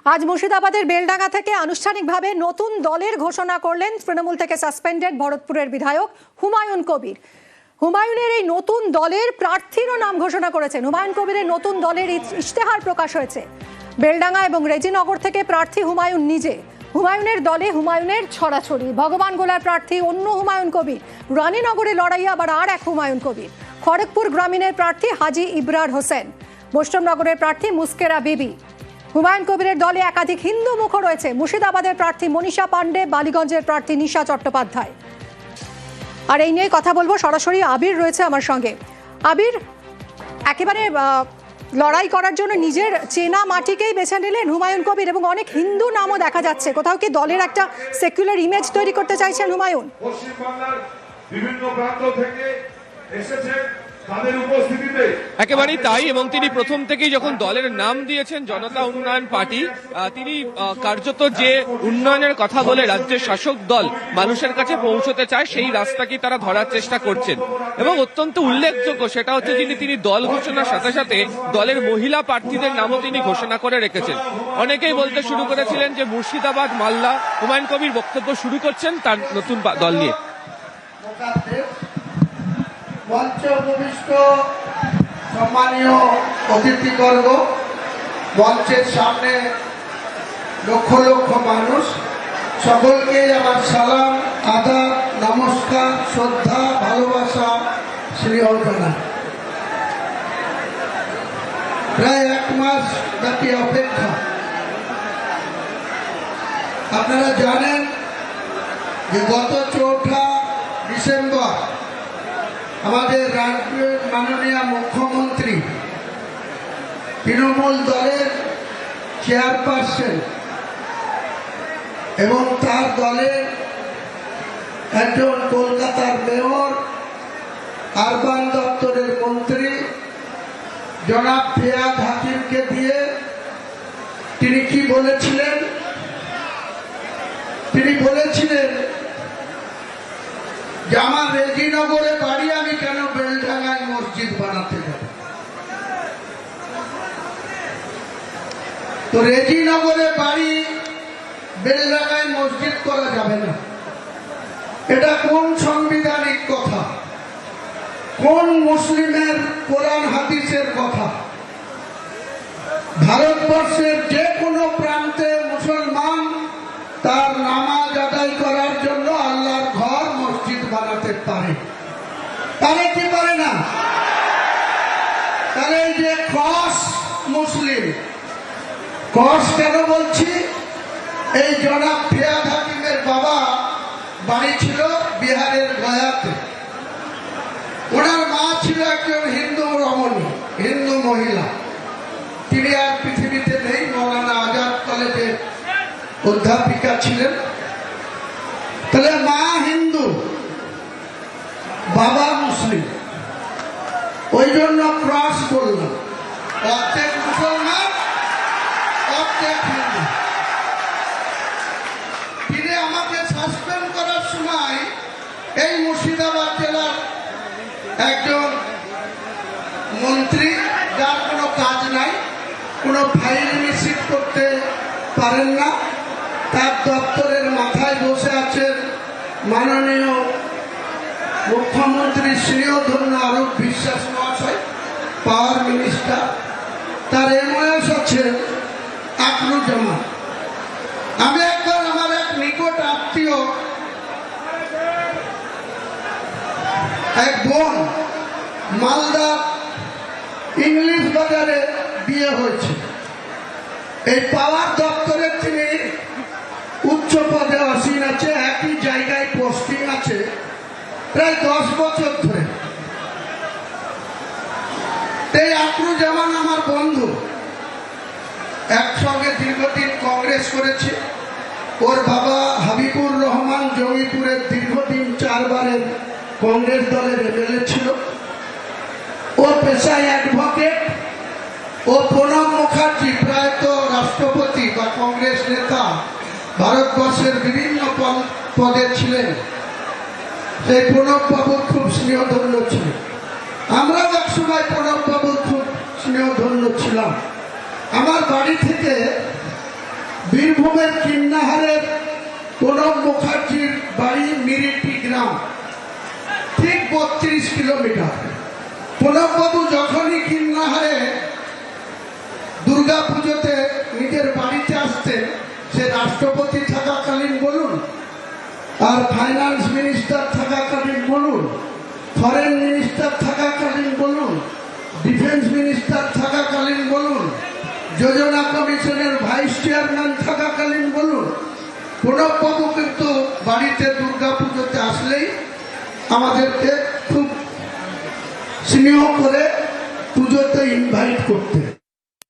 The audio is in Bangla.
আজ মুর্শিদাবাদের বেলডাঙ্গা থেকে আনুষ্ঠানিকভাবে নতুন দলের ঘোষণা করলেন তৃণমূল থেকে সাসপেন্ডেড ভরতপুরের বিধায়ক হুমায়ুন কবির। হুমায়ুনের এই নতুন দলের প্রার্থীরও নাম ঘোষণা করেছেন। হুমায়ুন কবিরের নতুন দলের ইশতেহার প্রকাশ হয়েছে। বেলডাঙ্গা এবং রেজিনগর থেকে প্রার্থী হুমায়ুন নিজে। হুমায়ুনের দলে হুমায়ুনের ছড়াছড়ি। ভগবান গোলার প্রার্থী অন্য হুমায়ুন কবির। রানীনগরে লড়াই আবার আর এক হুমায়ুন কবির। খড়গপুর গ্রামীণের প্রার্থী হাজি ইবরার হোসেন। বৈষ্ণবনগরের প্রার্থী মুস্কেরা বিবি। হুমায়ুন কবিরের দলে একাধিক হিন্দু মুখ রয়েছে। মুর্শিদাবাদের প্রার্থী মনীষা পাণ্ডে, বালিগঞ্জের প্রার্থী নিশা চট্টোপাধ্যায়। আর এই নিয়ে কথা বলবো, সরাসরি আবির রয়েছে আমার সঙ্গে। আবির, একেবারে লড়াই করার জন্য নিজের চেনা মাটিকেই বেছে নিলেন হুমায়ুন কবির এবং অনেক হিন্দু নামও দেখা যাচ্ছে। কোথাও কি দলের একটা সেকুলার ইমেজ তৈরি করতে চাইছেন হুমায়ুন? পশ্চিমবাংলার বিভিন্ন প্রান্ত থেকে এসেছে তাদের উপস্থিতিতে একেবারেই তাই। এবং তিনি প্রথম থেকেই যখন দলের নাম দিয়েছেন জনতা উন্নয়ন পার্টি, তিনি কার্যত যে উন্নয়নের কথা বলে রাজ্যের শাসক দল মানুষের কাছে পৌঁছতে চায় সেই রাস্তাকেই তারা ধরার চেষ্টা করছেন। এবং অত্যন্ত উল্লেখযোগ্য সেটা হচ্ছে তিনি দল ঘোষণার সাথে সাথে দলের মহিলা প্রার্থীদের নামও তিনি ঘোষণা করে রেখেছেন। অনেকেই বলতে শুরু করেছিলেন যে মুর্শিদাবাদ, মালদা হুমায়ুন কবির বক্তব্য শুরু করছেন তার নতুন দল নিয়ে। মঞ্চে উপবিষ্ট সম্মানীয় অতিথিবর্গ, মঞ্চের সামনে লক্ষ লক্ষ মানুষ, সকলকে আমার সালাম, আদাব, নমস্কার, শ্রদ্ধা, ভালোবাসা, স্নেহ জানাই। প্রায় 1 মাস ব্যাপী অপেক্ষা। আপনারা জানেন যে গত 4 ডিসেম্বর আমাদের রাজ্যের মাননীয় মুখ্যমন্ত্রী তৃণমূল দলের চেয়ারপারসন এবং তার দলের একজন কলকাতার মেয়র, আরবান দপ্তরের মন্ত্রী জনাব ফিয়াদ হাকিমকে দিয়ে তিনি কি বলেছিলেন? তিনি বলেছিলেন যে আমার রেজিনগরে বাড়ি, আমি কেন বেলডাঙ্গায় মসজিদ বানাতে যাব? তো রেজিনগরে বাড়ি, বেলডাঙ্গায় মসজিদ করা যাবে না। এটা কোন সাংবিধানিক কথা? কোন মুসলিমের কোরআন হাদিসের কথা? ভারতবর্ষের যে কোনো প্রান্তে মুসলমান তার নামাজ আদায় করার জন্য আল্লাহর ঘর, মসজিদ বানাতে পারে। পারে কি পারে না? তাহলে এই যে ক্রস মুসলিম, ক্রস কেন বলছি? এই জনাব ফিয়াদ হাকিমের বাবা বাড়ি ছিল বিহারের গয়াতে। ওনার মা ছিল একজন হিন্দু রমণী, হিন্দু মহিলা। তিনি আর পৃথিবীতে নেই। মৌলানা আজাদ কলেজের অধ্যাপিকা ছিলেন। তাহলে মা হিন্দু, বাবা মুসলিম, ওই জন্য ক্রস করলাম। অর্ধেক মুসলমান, অর্ধেক হিন্দু। তিনি আমাকে সাসপেন্ড করার সময় এই মুর্শিদাবাদ জেলার একজন মন্ত্রী, যার কোনো কাজ নাই, কোনো ফাইল রিসিভ করতে পারেন না, তার দপ্তরের মাথায় বসে আছেন মাননীয় মুখ্যমন্ত্রী স্নেহধন্য অরূপ বিশ্বাস মহাশয়, পাওয়ার মিনিস্টার। তার এমএস আছে আকরুজ্জামান। আমি একবার আমার এক নিকট আত্মীয়, এক বোন, মালদা ইংলিশ বাজারে বিয়ে হয়েছে। এই পাওয়ার দপ্তরে তিনি উচ্চ পদে আসীন আছে, একই জায়গায় পোস্টিং আছে প্রায় 10 বছর ধরে। এই আকরুজ্জামান আমার বন্ধু, একসঙ্গে দীর্ঘদিন কংগ্রেস করেছে। ওর বাবা হাবিবুর রহমান জঙ্গিপুরের দীর্ঘদিন 4 বারের কংগ্রেস দলের এমএলএ ছিল। ও পেশায় অ্যাডভোকেট। ও প্রণব মুখার্জি, প্রায়ত রাষ্ট্রপতি বা কংগ্রেস নেতা, ভারতবর্ষের বিভিন্ন পদে ছিলেন। সেই প্রণব বাবু খুব স্নেহধন্য ছিলেন। আমরাও একসময় প্রণব বাবুর খুব স্নেহধন্য ছিলাম। আমার বাড়ি থেকে বীরভূমের কিন্নাহারের প্রণব মুখার্জির বাড়ি মিরিটি গ্রাম, ঠিক 32 কিলোমিটার। প্রণববাবু যখনই কিন্নাহারে দুর্গা পুজোতে নিজের বাড়িতে আসতেন, সে রাষ্ট্রপতি থাকাকালীন বলুন, আর ফাইন্যান্স মিনিস্টার থাকাকালীন বলুন, ফরেন মিনিস্টার থাকাকালীন বলুন, ডিফেন্স মিনিস্টার থাকাকালীন বলুন, যোজনা কমিশনের ভাইস চেয়ারম্যান থাকাকালীন বলুন, প্রণববাবু কিন্তু বাড়িতে দুর্গা পুজোতে আসলেই আমাদেরকে খুব স্নেহ করে পুজোতে ইনভাইট করতেন।